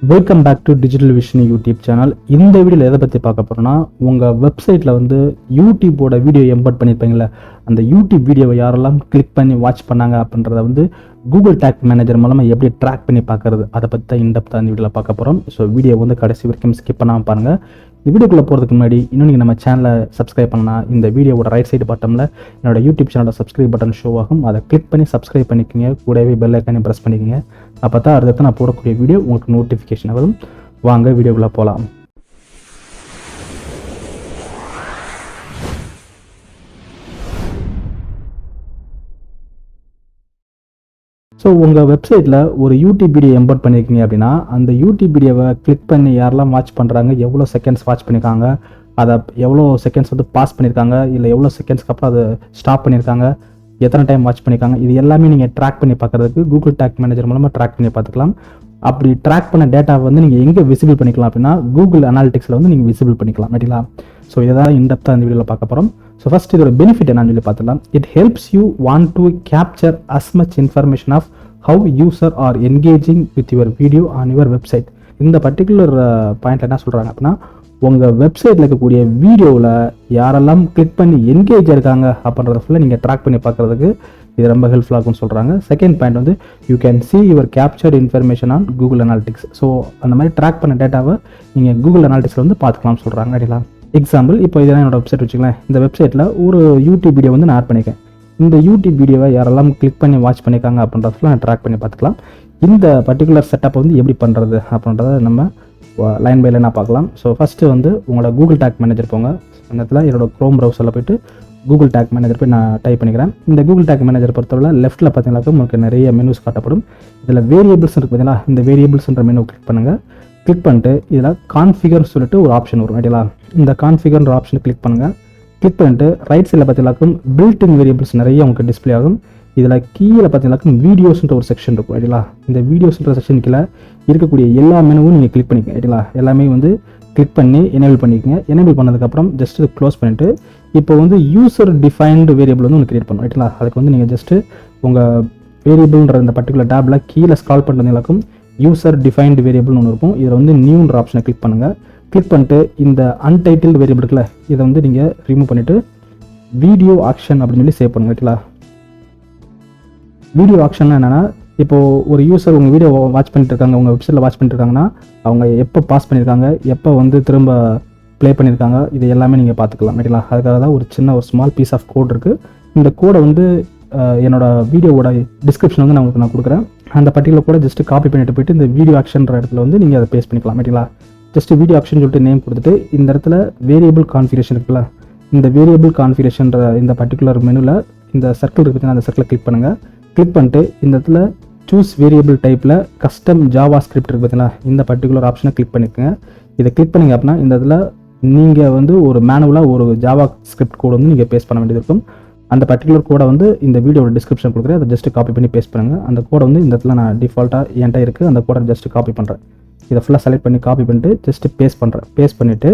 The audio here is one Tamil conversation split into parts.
Welcome back to digital vision YouTube channel. இந்த வீடியோவில் எதை பற்றி பார்க்க போகிறோன்னா, உங்கள் வெப்சைட்டில் வந்து யூடியூப்போட வீடியோ எம்பர்ட் பண்ணியிருப்பீங்களே, அந்த யூடியூப் வீடியோவை யாரெல்லாம் கிளிக் பண்ணி வாட்ச் பண்ணாங்க அப்படின்றத வந்து கூகுள் டேக் மேனேஜர் மூலமாக எப்படி ட்ராக் பண்ணி பார்க்குறது, அதை பற்றி தான் இன்டெப்த்தாக இந்த வீடியோவில் பார்க்க போகிறோம். ஸோ வீடியோ வந்து கடைசி வரைக்கும் ஸ்கிப் பண்ணாமல் பாருங்கள். இந்த வீடியோக்குள்ளே போகிறதுக்கு முன்னாடி இன்னும் நீங்கள் நம்ம சேனலை சப்ஸ்கிரைப் பண்ணால் இந்த வீடியோவோட ரைட் சைடு பட்டனில் என்னோட யூடியூப் சேனலோட சப்ஸ்கிரைப் பட்டன் ஷோ ஆகும். அதை கிளிக் பண்ணி சப்ஸ்கிரைப் பண்ணிக்கோங்க. கூடவே பெல் ஐக்கானே ப்ரெஸ் பண்ணிக்கோங்க. அப்போ தான் அடுத்து நான் போடக்கூடிய வீடியோ உங்களுக்கு நோட்டிஃபிகேஷன் வரும். வாங்க வீடியோக்குள்ளே போகலாம். ஸோ உங்கள் வெப்சைட்டில் ஒரு யூடியூப் வீடியோ எம்பர்ட் பண்ணியிருக்கீங்க அப்படின்னா, அந்த யூடியூப் வீடியோவை கிளிக் பண்ணி யாரெல்லாம் வாட்ச் பண்ணுறாங்க, எவ்வளோ செகண்ட்ஸ் வாட்ச் பண்ணியிருக்காங்க, அதை எவ்வளோ செகண்ட்ஸ் வந்து பாஸ் பண்ணியிருக்காங்க, இல்லை எவ்வளோ செகண்ட்ஸ்க்கு அப்புறம் அதை ஸ்டாப் பண்ணியிருக்காங்க, எத்தனை டைம் வாட்ச் பண்ணியிருக்காங்க, இது எல்லாமே நீங்கள் ட்ராக் பண்ணி பார்க்குறதுக்கு கூகுள் டேக் மேனேஜர் மூலமாக ட்ராக் பண்ணி பார்த்துக்கலாம். அப்படி ட்ராக் பண்ண டேட்டாவை வந்து நீங்கள் எங்கே விசிபிள் பண்ணிக்கலாம் அப்படின்னா, கூகுள் அனாலிட்டிக்ஸில் வந்து நீங்கள் விசிபிள் பண்ணிக்கலாம். ரைட்டுங்களா? ஸோ இதான் இன்டெப்த்தாக இந்த வீடியோவில் பார்க்க போகிறோம். ஸோ ஃபர்ஸ்ட் இதோட பெனிஃபிட் என்னன்னு சொல்லி பார்த்துக்கலாம். It helps you want to capture as much information of how user are engaging with your video on your website. இந்த பர்டிகுலர் பாயிண்ட் என்ன சொல்கிறாங்க அப்படின்னா, உங்கள் வெப்சைட்டில் இருக்கக்கூடிய வீடியோவில் யாரெல்லாம் கிளிக் பண்ணி என்கேஜ் இருக்காங்க அப்படின்றத ஃபுல்லாக நீங்கள் ட்ராக் பண்ணி பார்க்குறதுக்கு இது ரொம்ப ஹெல்ப்ஃபுல்லாகும்னு சொல்கிறாங்க. செகண்ட் பாயிண்ட் வந்து you can see your captured information on Google analytics. So அந்த மாதிரி ட்ராக் பண்ண டேட்டாவை நீங்கள் கூகுள் அனாலிட்டிக்ஸில் வந்து பார்த்துக்கலாம்னு சொல்கிறாங்க. ரைட்டா? எக்ஸாம்பிள், இப்போ இதெல்லாம் என்னோட வெப்சைட் வச்சுக்கலாம். இந்த வெப்சைட்டில் ஒரு யூடியூப் வீடியோ வந்து நான் ஆட் பண்ணிக்கேன். இந்த யூடியூப் வீடியோவை யாரெல்லாம் கிளிக் பண்ணி வாட்ச் பண்ணியிருக்காங்க அப்படின்றதுல நான் ட்ராக் பண்ணி பார்த்துக்கலாம். இந்த பர்டிகுலர் செட்டப்பை வந்து எப்படி பண்ணுறது அப்படின்றத நம்ம லைன் பை லைனாக பார்க்கலாம். ஸோ ஃபஸ்ட்டு வந்து உங்களோட கூகுள் டேக் மேனேஜர் போங்க. அந்த இடத்துல என்னோட க்ரோம் ப்ரௌசரில் போய்ட்டு கூகுள் டேக் மேனேஜர் போய் நான் டைப் பண்ணிக்கிறேன். இந்த கூகுள் டேக் மேனேஜர் பொறுத்தவரை லெஃப்ட்டில் பார்த்தீங்கன்னாக்கா உங்களுக்கு நிறைய மெனுஸ் காட்டப்படும். இதில் வேரியபிள்ஸ் இருக்குது பார்த்தீங்களா, இந்த வேரியபிள்ஸ்ன்ற மெனு கிளிக் பண்ணுங்கள். கிளிக் பண்ணிட்டு இதில் கான்ஃபிகர் சொல்லிட்டு ஒரு ஆப்ஷன் வரும். ரைட்டா? இந்த கான்ஃபிகர்ன்ற ஆப்ஷன் கிளிக் பண்ணுங்கள். கிளிக் பண்ணிட்டு ரைட் சைடில் பார்த்தீங்கன்னாக்கும் பில்ட் இன் வேரியபிள்ஸ் நிறைய உங்களுக்கு டிஸ்பிளே ஆகும். இதில் கீழே பார்த்தீங்கன்னாக்கும் வீடியோஸ்ன்ற ஒரு செக்ஷன் இருக்கும். ரைட்டா? இந்த வீடியோஸ்ன்ற செக்ஷன் கீழே இருக்கக்கூடிய எல்லா மெனுவும் நீங்கள் கிளிக் பண்ணிக்கங்க. ரைட்டா? எல்லாமே வந்து கிளிக் பண்ணி எனேபிள் பண்ணிக்கங்க. எனேபிள் பண்ணதுக்கப்புறம் ஜஸ்ட் க்ளோஸ் பண்ணிவிட்டு இப்போ வந்து யூசர் டிஃபைன்டு வேரியபிள் வந்து உங்களுக்கு கிரியேட் பண்ணணும். ரைட்டா? அதுக்கு வந்து நீங்கள் ஜஸ்ட்டு உங்கள் வேரியபிள்ன்ற இந்த பர்டிகுலர் டேப்பில் கீழே ஸ்க்ரால் பண்ணுறதுக்கும் யூசர் டிஃபைன்டு வேரியபிள்னு ஒன்று இருக்கும். இதில் வந்து நியூன்ற ஆப்ஷனை கிளிக் பண்ணுங்கள். கிளிக் பண்ணிட்டு இந்த அன்டைட்டில்டு வேரியபிள் இருக்குல்ல, இதை வந்து நீங்கள் ரிமூவ் பண்ணிவிட்டு வீடியோ ஆக்ஷன் அப்படின்னு சொல்லி சேவ் பண்ணுங்க. ரைட்டா? வீடியோ ஆக்ஷன் என்னென்னா, இப்போது ஒரு யூசர் உங்கள் வீடியோ வாட்ச் பண்ணிட்டு இருக்காங்க, உங்கள் வெப்சைட்டில் வாட்ச் பண்ணிட்டு இருக்காங்கன்னா, அவங்க எப்போ பாஸ் பண்ணியிருக்காங்க, எப்போ வந்து திரும்ப ப்ளே பண்ணியிருக்காங்க, இது எல்லாமே நீங்கள் பார்த்துக்கலாம். ரைட்டா? அதுக்காக தான் ஒரு ஸ்மால் பீஸ் ஆஃப் கோட் இருக்குது. இந்த கோடை வந்து என்னோட வீடியோவோட டிஸ்கிரிப்ஷன் வந்து நான் கொடுக்குறேன். அந்த பர்டிகுலர் கூட ஜஸ்ட் காப்பி பண்ணிட்டு போயிட்டு இந்த வீடியோ ஆக்ஷன்ற இடத்துல வந்து நீங்கள் அதை பேஸ்ட் பண்ணிக்கலாம். ரைட்டா? ஜஸ்ட் வீடியோ ஆப்ஷன் சொல்லிட்டு நேம் கொடுத்துட்டு இந்த இடத்துல வேரியபிள் கான்ஃபிகரேஷன் இருக்குல்ல, இந்த வேரியபிள் கான்ஃபிகரேஷன்ற இந்த பர்டிகுலர் மெனுவில் இந்த சர்க்கிள் இருக்குது, அந்த சர்க்கிளை கிளிக் பண்ணுங்கள். கிளிக் பண்ணிட்டு இந்த இடத்துல சூஸ் வேரியபிள் டைப்பில் கஸ்டம் ஜாவா ஸ்கிரிப்ட் இருக்குது பார்த்தீங்களா, இந்த பர்டிகுலர் ஆப்ஷனை கிளிக் பண்ணிக்கோங்க. இதை கிளிக் பண்ணிங்க அப்படின்னா இந்த இடத்துல நீங்கள் வந்து ஒரு மேனுவலாக ஒரு ஜாவா ஸ்கிரிப்ட் கோடு வந்து நீங்கள் பேஸ்ட் பண்ண வேண்டியது இருக்கும். அந்த பர்டிகுலர் கோடை வந்து இந்த வீடியோட டிஸ்கிரிப்ஷன் கொடுக்குறேன், அதை ஜஸ்ட் காப்பி பண்ணி பேஸ்ட் பண்ணுங்கள். அந்த கோடை வந்து இந்த இடத்துல நான் டிஃபால்ட்டாக என்கிட்ட இருக்குது, அந்த கோடை ஜஸ்ட் காப்பி பண்ணுறேன். இதை ஃபுல்லாக செலக்ட் பண்ணி காப்பி பண்ணிட்டு ஜஸ்ட் பேஸ்ட் பண்ணுறேன். பேஸ்ட் பண்ணிவிட்டு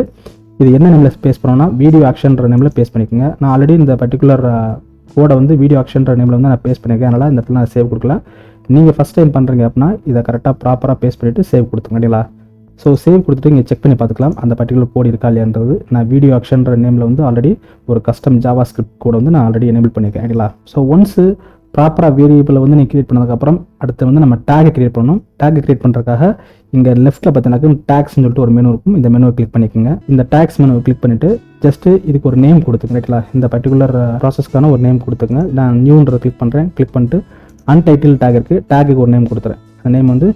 இது என்ன நேமில் பேஸ்ட் பண்ணோன்னா வீடியோ ஆக்ஷன்ற நேமில் பேஸ்ட் பண்ணிக்கோங்க. நான் ஆல்ரெடி இந்த பர்டிகுலர் கோடை வந்து வீடியோ ஆக்ஷன்ற நேமில் வந்து நான் பேஸ்ட் பண்ணியிருக்கேன். அதனால் இந்த இடத்துல நான் சேவ் கொடுக்கல. நீங்கள் ஃபஸ்ட் டைம் பண்ணுறீங்க அப்படின்னா இதை கரெக்டாக ப்ராப்பராக பேஸ்ட் பண்ணிவிட்டு சேவ் கொடுத்துங்க. இல்லைங்களா? ஸோ சேவ் கொடுத்துட்டு இங்கே செக் பண்ணி பார்த்துக்கலாம் அந்த பர்டிகுலர் கோட் இருக்கா இல்லையான்றது. நான் வீடியோ ஆக்ஷன்ற நேமில் வந்து ஆல்ரெடி ஒரு கஸ்டம் ஜாவா ஸ்கிரிப்ட் கோடை வந்து நான் ஆல்ரெடி எனேபிள் பண்ணியிருக்கேன். இல்லைங்களா? ஸோ ஒன்ஸு ப்ராப்பராக வேரியபிளை வந்து நீங்கள் கிரியேட் பண்ணதுக்கப்புறம் அடுத்து வந்து நம்ம டேகை கிரியேட் பண்ணணும். டேகை கிரியேட் பண்ணுறதுக்காக இங்கே லெஃப்ட்டில் பார்த்தீங்கன்னாக்கும் டேக்ஸ்னு சொல்லிட்டு ஒரு மெனு இருக்கும். இந்த மெனுவை கிளிக் பண்ணிக்கோங்க. இந்த டேக்ஸ் மெனுவை கிளிக் பண்ணிவிட்டு ஜஸ்ட்டு இதுக்கு ஒரு நேம் கொடுத்துங்க. ரைட்டா? இந்த பர்டிகுலர் ப்ராசஸ்க்கான ஒரு நேம் கொடுத்துங்க. நான் நியூன்றதை கிளிக் பண்ணுறேன். கிளிக் பண்ணிட்டு அன்டைட்டில் டேக் இருக்குது, டேக்குக்கு ஒரு நேம் கொடுத்துறேன். அந்த நேம் வந்து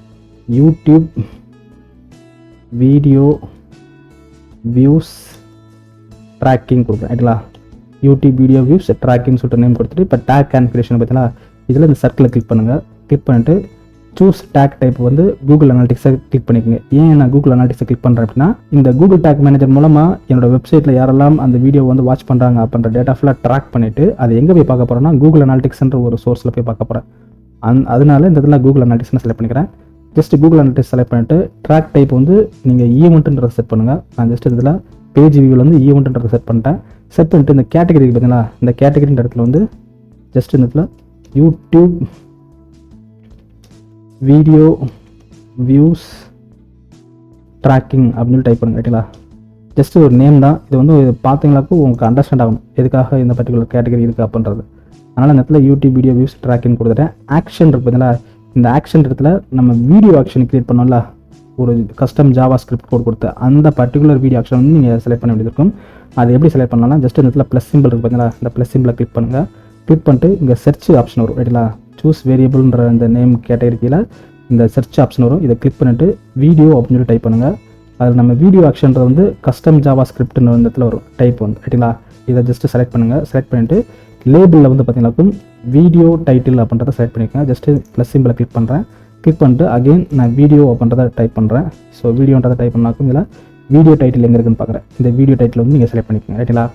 யூடியூப் வீடியோ வியூஸ் ட்ராக்கிங் கொடுக்குறேன். ரைட்டா? யூடியூப் வீடியோ வியூஸ் ட்ராக்கிங் சொல்லிட்டு நேம் கொடுத்துட்டு இப்போ டேக் கான்ஃபிகரேஷன் பார்த்தீங்கன்னா இதில் இந்த சர்க்கிளை கிளிக் பண்ணுங்கள். கிளிக் பண்ணிட்டு சூஸ் டேக் டைப் வந்து கூகுள் அனாலிட்டிக்ஸை கிளிக் பண்ணிக்கோங்க. ஏன் நான் கூகுள் அனாலிட்டிக்ஸை கிளிக் பண்ணுறேன் அப்படின்னா, இந்த கூகுள் டேக் மேனேஜர் மூலமாக என்னோட வெப்சைட்டில் யாரெல்லாம் அந்த வீடியோ வந்து வாட்ச் பண்ணுறாங்க அப்படின்ற டேட்டா ஃபுல்லாக ட்ராக் பண்ணிவிட்டு அது எங்கே போய் பார்க்க போகிறேன்னா கூகுள் அனாலிட்டிக்ஸ்ன்ற ஒரு சோர்ஸில் போய் பார்க்க போகிறேன். அதனால இந்த இடத்துல கூகுள் அனாலிட்டிக்ஸ் செலக்ட் பண்ணிக்கிறேன். ஜஸ்ட் கூகுள் அனாலிட்டிக்ஸ் செலக்ட் பண்ணிவிட்டு ட்ராக் டைப் வந்து நீங்கள் ஈவெண்ட்டுன்றதை செட் பண்ணுங்கள். நான் ஜஸ்ட் இதில் பேஜ் வியூவில் வந்து ஈவெண்ட்டுன்றதை செட் பண்ணிட்டேன். செட் பண்ணிட்டு இந்த கேட்டகரி பார்த்தீங்களா, இந்த கேட்டகரின்ற இடத்துல வந்து ஜஸ்ட் இந்த இடத்துல யூடியூப் வீடியோ வியூஸ் ட்ராக்கிங் அப்படின்னு சொல்லி டைப் பண்ணுங்க ரைட்டுங்களா. ஜஸ்ட் ஒரு நேம் தான் இது, வந்து பார்த்தீங்களாக்கும் உங்களுக்கு அண்டர்ஸ்டாண்ட் ஆகணும் எதுக்காக இந்த பர்டிகுலர் கேட்டகரி இருக்குது அப்படின்றது. அதனால் இந்த இடத்துல யூடியூப் வீடியோ வியூஸ் ட்ராக்கிங் கொடுத்துட்டேன். ஆக்ஷன் இருக்கு பார்த்தீங்களா, இந்த ஆக்ஷன் இடத்துல நம்ம வீடியோ ஆக்ஷன் கிரியேட் பண்ணோம்ல, ஒரு கஸ்டம் ஜாவா ஸ்கிரிப்ட் கோட் கொடுத்து அந்த பர்டிகுலர் வீடியோ ஆக்ஷன் வந்து நீங்கள் செலக்ட் பண்ண வேண்டியது இருக்கும். அது எப்படி செலக்ட் பண்ணலாம், ஜஸ்ட் இந்த இடத்துல ப்ளஸ் சிம்பிள் இருக்குது பார்த்தீங்களா, இந்த ப்ளஸ் சிம்பிளை கிளிக் பண்ணுங்கள். கிளிக் பண்ணிட்டு இங்கே சர்ச் ஆப்ஷன் வரும் ரைட்டுங்களா. சூஸ் வேரியபிள்ன்ற இந்த நேம் கேட்டகரியில் இந்த சர்ச் ஆப்ஷன் வரும். இதை கிளிக் பண்ணிட்டு வீடியோ அப்படின்னு சொல்லி டைப் பண்ணுங்கள். அதில் நம்ம வீடியோ ஆக்ஷன்றது வந்து கஸ்டம் ஜாவா ஸ்கிரிப்ட்னு இந்த இடத்துல வரும் டைப் வந்து ரைட்டுங்களா. இதை ஜஸ்ட் செலக்ட் பண்ணுங்கள். செலக்ட் பண்ணிவிட்டு லேபிளில் வந்து பார்த்தீங்கன்னாக்கும் வீடியோ டைட்டில் அப்படின்றத செலக்ட் பண்ணிக்கோங்க. ஜஸ்ட்டு ப்ளஸ் சிம்பிளை கிளிக் பண்ணுறேன். கிளிக் பண்ணிட்டு அகெயின் நான் வீடியோ அப்படின்றத டைப் பண்ணுறேன். ஸோ வீடியோன்றதை டைப் பண்ணாக்கும் இதில் வீடியோ டைட்டில் எங்கே இருக்குன்னு பார்க்குறேன். இந்த வீடியோ டைட்டில் வந்து நீங்கள் செலக்ட் பண்ணிக்கோங்க ரைட்டுங்களா.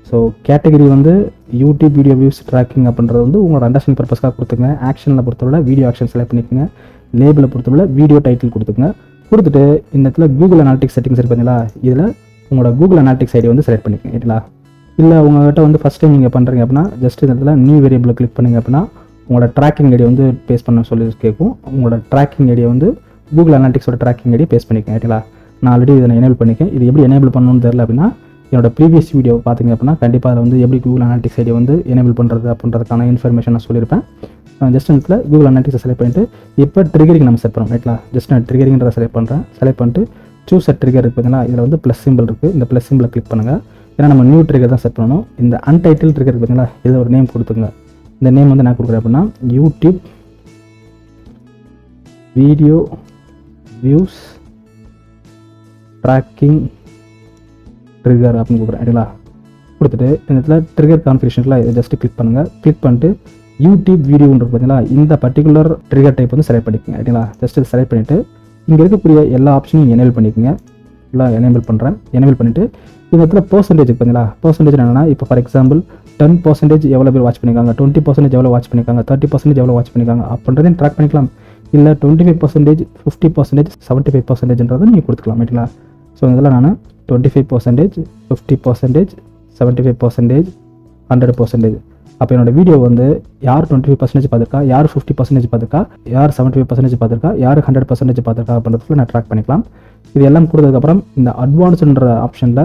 ஸோ கேட்டகரி வந்து யூடியூப் வீடியோ வியூஸ் ட்ராக்கிங் அப்படின்றது வந்து உங்களோட அண்டர்ஸ்டாண்டிங் பர்பஸ்க்காக கொடுத்துங்க. ஆக்ஷனில் பொறுத்தவரை வீடியோ ஆக்ஷன் செலக்ட் பண்ணிக்கோங்க. லேபிளை பொறுத்தவரை வீடியோ டைட்டில் கொடுத்துங்க. கொடுத்துட்டு இந்த இடத்துல கூகுள் அனாலிட்டிக்ஸ் செட்டிங்ஸ் இருக்கு பார்த்தீங்களா, இதில் உங்களோட கூகுள் அனாலிட்டிக்ஸ் ஐடி வந்து செலக்ட் பண்ணிக்கோங்க ரைட்டுங்களா. இல்லை உங்கள்கிட்ட வந்து ஃபஸ்ட் டைம் நீங்கள் பண்ணுறீங்க அப்படின்னா ஜஸ்ட் இந்த இடத்துல நியூ வேரியபிளை கிளிக் பண்ணிங்க அப்படின்னா உங்களோட ட்ராக்கிங் ஐடியை வந்து பேஸ்ட் பண்ண சொல்லி கேட்கும். உங்களோட ட்ராக்கிங் ஐடியை வந்து கூகுள் அனாலிட்டிக்ஸோட ட்ராக்கிங் ஐடியை பேஸ்ட் பண்ணிக்கோங்க ரைட்டுங்களா. நான் ஆல்ரெடி இதை எனேபிள் பண்ணிக்கேன். இது எப்படி எனேபிள் பண்ணணும்னு தெரியல அப்படின்னா என்னோட ப்ரீவியஸ் வீடியோ பார்த்தீங்க அப்படின்னா கண்டிப்பாக அதில் வந்து எப்படி கூகுள் அனாலிட்டிக்ஸ் ஐடியை வந்து எனேபிள் பண்ணுறது அப்படின்றதுக்கான இன்ஃபர்மேஷன் நான் சொல்லியிருப்பேன். ஜஸ்ட் இடத்துல கூகுள் அனாலிட்டிக்ஸை செலக்ட் பண்ணிட்டு இப்போ ட்ரிகரிங் நம்ம செட் பண்ணுறோம் ரைட்லா. ஜஸ்ட் நான் ட்ரிகரிங்கிறத செலக்ட் பண்ணுறேன். செலக்ட் பண்ணிட்டு சூஸ் அ ட்ரிகர் இருக்குது பார்த்தீங்கன்னா, இதில் வந்து ப்ளஸ் சிம்பிள் இருக்குது. இந்த ப்ளஸ் சிம்பிளை கிளிக் பண்ணுங்கள். ஏன்னா நம்ம நியூ ட்ரிகர் தான் செட் பண்ணணும். இந்த அன்டைட்டில் ட்ரிகர் இருக்குது பார்த்தீங்களா, இதில் ஒரு நேம் கொடுத்துங்க. இந்த நேம் வந்து நான் கொடுக்குறேன் அப்படின்னா YouTube video views tracking trigger அப்படின்னு கொடுக்குறேன் ரைட்டுங்களா. கொடுத்துட்டு இந்த இடத்துல ட்ரிகர் கான்ஃபிகரேஷனில் இதை ஜஸ்ட்டு கிளிக் பண்ணுங்கள். கிளிக் பண்ணிட்டு யூடியூப் வீடியோன்றது பார்த்தீங்களா, இந்த பர்டிகுலர் ட்ரிகர் டைப் வந்து செலக்ட் பண்ணிக்கோங்க ரைட்டுங்களா. ஜஸ்ட் செலக்ட் பண்ணிவிட்டு இங்கே இருக்கக்கூடிய எல்லா ஆப்ஷனையும் எனேபிள் பண்ணிக்கோங்க. ஃபுல்லாக எனேபிள் பண்ணுறேன். எனேபிள் பண்ணிவிட்டு இந்த இடத்துல பர்சன்டேஜ் பார்த்தீங்களா, பர்சன்டேஜ் என்னென்னா இப்போ ஃபார் எக்ஸாம்பிள் 10% எவ்வளோ பேர் வாட்ச் பண்ணியிருக்காங்க, 20% எவ்வளோ வாட்ச் பண்ணியிருக்காங்க, 30% எவ்வளோ வாட்ச் பண்ணியிருக்காங்க அப்படின்றதையும் ட்ராக் பண்ணிக்கலாம். இல்லை 25%, 50%, 75%ன்றதை நீங்கள் கொடுத்துக்கலாம் ரைட்டுங்களா. ஸோ இதில் நான் 25%, 50%, 75%, 100%. அப்போ என்னோட வீடியோ வந்து யார் 25% பார்த்துருக்கா, யார் 50% பார்த்துருக்கா, யார் 75% பார்த்துருக்கா, யார் 100% பார்த்துருக்கா அப்படின்றதுல நான் ட்ராக் பண்ணிக்கலாம். இது எல்லாம் கொடுத்ததுக்கப்புறம் இந்த அட்வான்ஸ்ன்ற ஆப்ஷனில்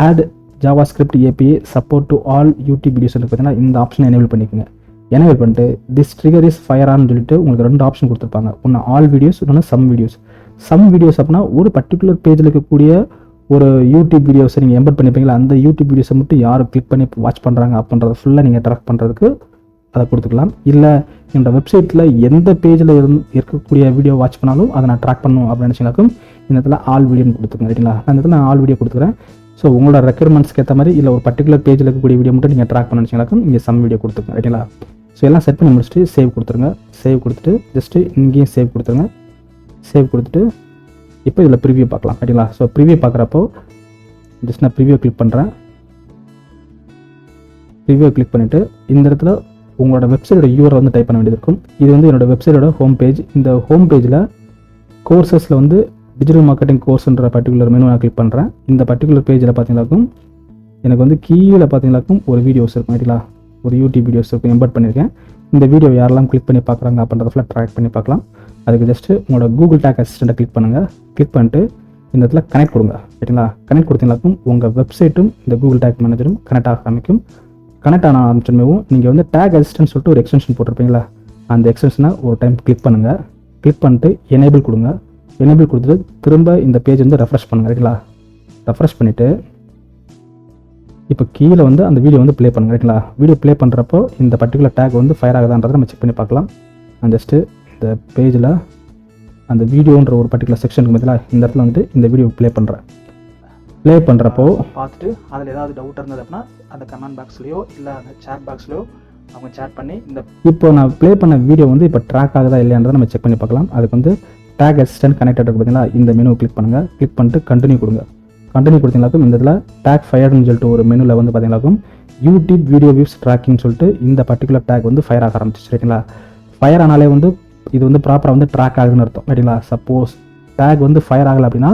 add JavaScript API support to all YouTube videos பார்த்தீங்கன்னா இந்த ஆப்ஷனை எனேபிள் பண்ணிக்கோங்க. எனேபிள் பண்ணிட்டு திஸ் ட்ரிகர் இஸ் ஃபயர் ஆன்னு சொல்லிட்டு உங்களுக்கு 2 ஆப்ஷன் கொடுத்துருப்பாங்க. ஒன்று ஆல் வீடியோஸ், இன்னொன்று சம் வீடியோஸ். சம் வீடியோஸ் அப்படின்னா ஒரு பர்டிகுலர் பேஜில் இருக்கக்கூடிய ஒரு யூடியூப் வீடியோஸை நீங்கள் எம்பெட் பண்ணிப்பீங்களா, அந்த யூடியூப் வீடியோஸை மட்டும் யார் கிளிக் பண்ணி வாட்ச் பண்ணுறாங்க அப்படின்றத ஃபுல்லாக நீங்கள் ட்ராக் பண்ணுறதுக்கு அதை கொடுத்துக்கலாம். இல்லை என்னோட வெப்சைட்டில் எந்த பேஜில் இருக்கக்கூடிய வீடியோ வாட்ச் பண்ணாலும் அதை நான் ட்ராக் பண்ணணும் அப்படின்னு நினச்சிங்கனாக்கும் இந்த இடத்துல ஆல் வீடியோன்னு கொடுத்துருங்க ரைட்டுங்களா. அந்த இடத்துல நான் ஆல் வீடியோ கொடுத்துக்கிறேன். ஸோ உங்களோட ரெக்யர்மெண்ட்ஸ்க்கு ஏற்ற மாதிரி இல்லை ஒரு பர்டிகுலர் பேஜில் இருக்கக்கூடிய வீடியோ மட்டும் நீங்கள் ட்ராக் பண்ண நினச்சிங்கனாக்கும் இங்கே சம் வீடியோ கொடுத்துருங்க ரைட்டுங்களா. ஸோ எல்லாம் செட் பண்ணி முடிச்சுட்டு சேவ் கொடுத்துருங்க. சேவ் கொடுத்துட்டு ஜஸ்ட்டு இங்கேயும் சேவ் கொடுத்துருங்க. சேவ் கொடுத்துட்டு இப்போ இதில் ப்ரிவியூ பார்க்கலாம் ரைட்டுங்களா. ஸோ ப்ரிவியூ பார்க்குறப்போ ஜஸ்ட் நான் ப்ரிவியூ கிளிக் பண்ணுறேன். ப்ரிவியூ கிளிக் பண்ணிவிட்டு இந்த இடத்துல உங்களோட வெப்சைட்டோட யூஆர்எல் வந்து டைப் பண்ண வேண்டியது இருக்கும். இது வந்து என்னோட வெப்சைட்டோட ஹோம் பேஜ். இந்த ஹோம் பேஜில் கோர்சஸில் வந்து டிஜிட்டல் மார்க்கெட்டிங் கோர்ஸ்ன்ற பர்டிகுலர் மெனு நான் கிளிக் பண்ணுறேன். இந்த பர்டிகுலர் பேஜில் பார்த்தீங்களாக்கும் எனக்கு வந்து கீழே பார்த்தீங்களாக்கும் ஒரு வீடியோஸ் இருக்கும் ரைட்டுங்களா, ஒரு யூடியூப் வீடியோஸ் இருக்கும் எம்பெட் பண்ணியிருக்கேன். இந்த வீடியோ யாரெல்லாம் கிளிக் பண்ணி பார்க்குறாங்க அப்படின்றத ஃபுல்லாக ட்ராக் பண்ணி பார்க்கலாம். அதுக்கு ஜஸ்ட்டு உங்களோட கூகுள் டேக் அசிஸ்டண்ட்டை கிளிக் பண்ணுங்கள். கிளிக் பண்ணிட்டு இந்த இடத்துல கனெக்ட் கொடுங்க ரைட்டுங்களா. கனெக்ட் கொடுத்தீங்களாக்கும் உங்கள் வெப்சைட்டும் இந்த கூகுள் டேக் மேனேஜரும் கனெக்ட் ஆக ஆரம்பிக்கும். கனெக்ட் ஆன ஆரம்பிச்சோமேவும் நீங்கள் வந்து டேக் அசிஸ்டன்ட் சொல்லிட்டு ஒரு எக்ஸ்டென்ஷன் போட்டிருப்பீங்களா, அந்த எக்ஸ்டென்ஷனை ஒரு டைம் கிளிக் பண்ணுங்கள். கிளிக் பண்ணிட்டு எனேபிள் கொடுங்க. எனேபிள் கொடுத்துட்டு திரும்ப இந்த பேஜ் வந்து ரெஃப்ரெஷ் பண்ணுங்கள் ரைட்டுங்களா. ரெஃப்ரெஷ் பண்ணிவிட்டு இப்போ கீழே வந்து அந்த வீடியோ வந்து ப்ளே பண்ணுங்க ரைட்டுங்களா. வீடியோ ப்ளே பண்ணுறப்போ இந்த பர்டிகுலர் டேக் வந்து ஃபயர் ஆகுதான்றதை நம்ம செக் பண்ணி பார்க்கலாம். நான் ஜஸ்ட்டு இந்த பேஜில் அந்த வீடியோன்ற ஒரு பர்டிகுலர் செக்ஷனுக்கு பதிலாக இந்த இடத்துல வந்துட்டு இந்த வீடியோ ப்ளே பண்ணுறேன். ப்ளே பண்ணுறப்போ பார்த்துட்டு அதில் ஏதாவது டவுட் இருந்தது அப்படின்னா அந்த கமெண்ட் பாக்ஸ்லையோ இல்லை அந்த சேட் பாக்ஸ்லையோ அவங்க சேட் பண்ணி இந்த இப்போ நான் ப்ளே பண்ண வீடியோ வந்து இப்போ ட்ராக் ஆகுதா இல்லையான்றதை நம்ம செக் பண்ணி பார்க்கலாம். அதுக்கு வந்து டேக் அசிஸ்டன்ட் கனெக்டட் இருக்குது பார்த்தீங்களா, இந்த மெனுவை கிளிக் பண்ணுங்கள். கிளிக் பண்ணிட்டு கண்டினியூ கொடுங்க. கண்டினியூ கொடுத்தீங்களாக்கும் இந்த இதில் டேக் ஃபயர்னு சொல்லிட்டு ஒரு மெனுவில் வந்து பார்த்தீங்களாக்கும் யூடியூப் வீடியோ வியூஸ் ட்ராக்கிங் சொல்லிட்டு இந்த பர்டிகுலர் டேக் வந்து ஃபயர் ஆக ஆரம்பிச்சிச்சு ரைட்டுங்களா. ஃபயர் ஆனாலே வந்து இது வந்து ப்ராப்பராக வந்து ட்ராக் ஆகுதுன்னு அர்த்தம் ரைட்டுங்களா. சப்போஸ் டேக் வந்து ஃபயர் ஆகலை அப்படின்னா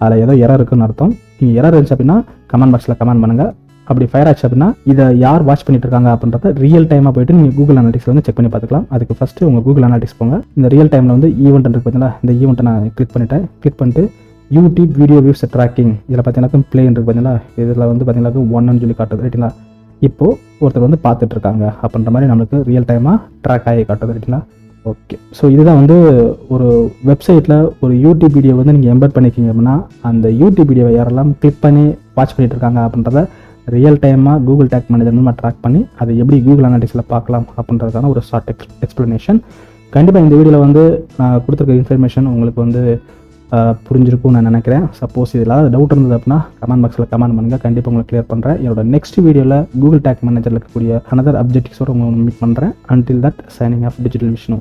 அதில் ஏதோ எரர் இருக்குன்னு அர்த்தம். நீங்கள் எரர் இருந்துச்சு அப்படின்னா கமெண்ட் பாக்ஸில் கமெண்ட் பண்ணுங்கள். அப்படி ஃபயர் ஆச்சு அப்படின்னா இதை யார் வாட்ச் பண்ணிட்டு இருக்காங்க அப்படின்றத ரியல் டைமாக போயிட்டு நீங்கள் கூகுள் அனாலிட்டிக்ஸ் வந்து செக் பண்ணி பார்த்துக்கலாம். அதுக்கு ஃபஸ்ட்டு உங்கள் கூகுள் அனாலிட்டிக்ஸ் போங்க. இந்த ரியல் டைமில் வந்து ஈவெண்ட் இருக்கு பார்த்தீங்களா, இந்த ஈவெண்ட்டை நான் கிளிக் பண்ணிட்டேன். கிளிக் பண்ணிட்டு யூடியூப் வீடியோ வியூஸ் ட்ராக்கிங் இதில் பார்த்தீங்கன்னா ப்ளே இருக்குது பார்த்தீங்களா, இதில் வந்து பார்த்தீங்கன்னா 1ன்னு சொல்லி காட்டுது ரைட்டுங்களா. இப்போது ஒருத்தர் வந்து பார்த்துட்டு இருக்காங்க அப்படின்ற மாதிரி நம்மளுக்கு ரியல் டைமாக ட்ராக் ஆகி காட்டுது ரைட்டுங்களா. ஓகே, ஸோ இதுதான் வந்து ஒரு வெப்சைட்டில் ஒரு யூடியூப் வீடியோ வந்து நீங்கள் எம்பெட் பண்ணிக்கிங்க அப்படின்னா அந்த யூடியூப் வீடியோவை யாரெல்லாம் கிளிக் பண்ணி வாட்ச் பண்ணிட்டு இருக்காங்க அப்படின்றத ரியல் டைமாக கூகுள் டேக் மேனேஜர் மூலமாக ட்ராக் பண்ணி அதை எப்படி கூகுள் அனாலிட்டிக்ஸில் பார்க்கலாம் அப்படின்றதுக்கான ஒரு ஷார்ட் எக்ஸ்ப்ளனேஷன். கண்டிப்பாக இந்த வீடியோவில் வந்து நான் கொடுத்துருக்க இன்ஃபர்மேஷன் உங்களுக்கு வந்து புரிஞ்சிருக்கும்னு நான் நினைக்கிறேன். சப்போஸ் இதில் டவுட் இருந்தது அப்படின்னா கமெண்ட் பாக்ஸில் கமெண்ட் பண்ணுங்கள், கண்டிப்பாக உங்களுக்கு கிளியர் பண்ணுறேன். என்னோட நெக்ஸ்ட் வீடியோவில் கூகுள் டேக் மேனேஜரில் இருக்கக்கூடிய அனதர் அப்ஜெக்டிவ்ஸோடு உங்களை மீட் பண்ணுறேன். Until that signing off digital Vishnu.